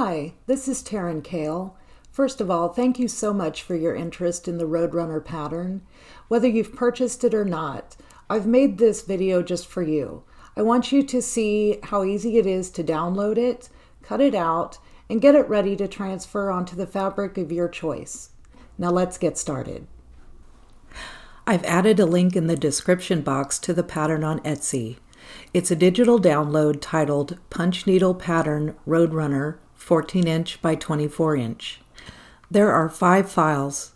Hi, this is Taryn Kale. First of all, thank you so much for your interest in the Roadrunner pattern. Whether you've purchased it or not, I've made this video just for you. I want you to see how easy it is to download it, cut it out, and get it ready to transfer onto the fabric of your choice. Now let's get started. I've added a link in the description box to the pattern on Etsy. It's a digital download titled Punch Needle Pattern Roadrunner 14" by 24". There are 5 files,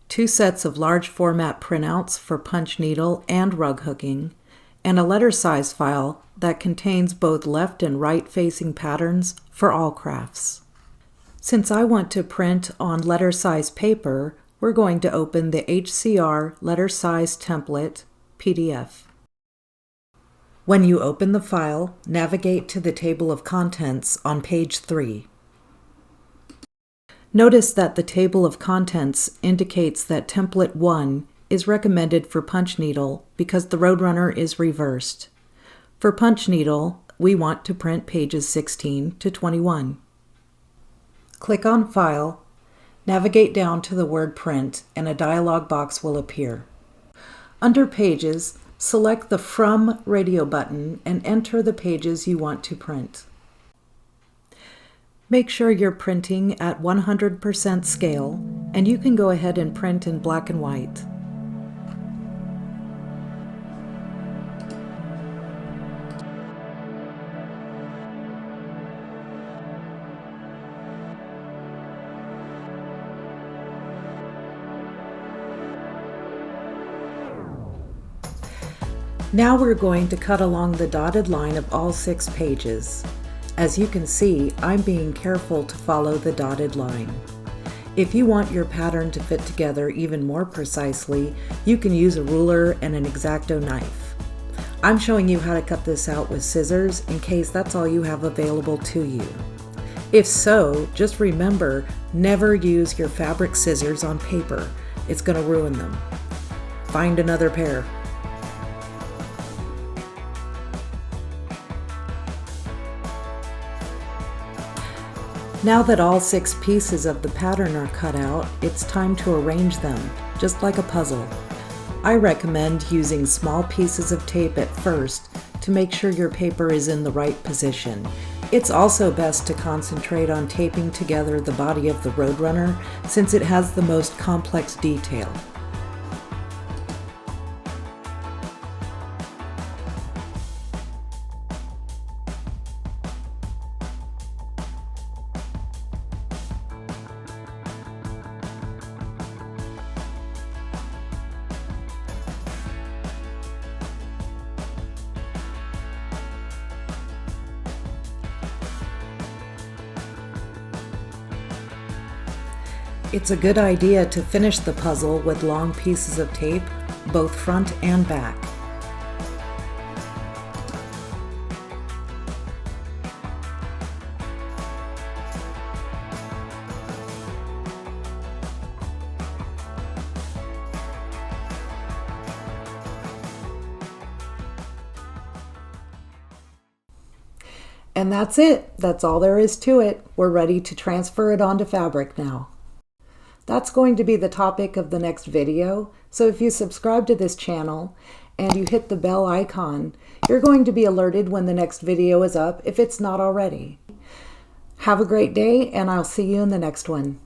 2 sets of large format printouts for punch needle and rug hooking, and a letter size file that contains both left and right facing patterns for all crafts. Since I want to print on letter size paper, we're going to open the HCR letter size template PDF. When you open the file, navigate to the table of contents on page 3. Notice that the table of contents indicates that template 1 is recommended for punch needle because the Roadrunner is reversed. For punch needle, we want to print pages 16 to 21. Click on File, navigate down to the word Print, and a dialog box will appear. Under Pages, select the From radio button and enter the pages you want to print. Make sure you're printing at 100% scale, and you can go ahead and print in black and white. Now we're going to cut along the dotted line of all 6 pages. As you can see, I'm being careful to follow the dotted line. If you want your pattern to fit together even more precisely, you can use a ruler and an X-Acto knife. I'm showing you how to cut this out with scissors in case that's all you have available to you. If so, just remember, never use your fabric scissors on paper. It's going to ruin them. Find another pair. Now that all 6 pieces of the pattern are cut out, it's time to arrange them, just like a puzzle. I recommend using small pieces of tape at first to make sure your paper is in the right position. It's also best to concentrate on taping together the body of the Roadrunner since it has the most complex detail. It's a good idea to finish the puzzle with long pieces of tape, both front and back. And that's it. That's all there is to it. We're ready to transfer it onto fabric now. That's going to be the topic of the next video, so if you subscribe to this channel and you hit the bell icon, you're going to be alerted when the next video is up if it's not already. Have a great day, and I'll see you in the next one.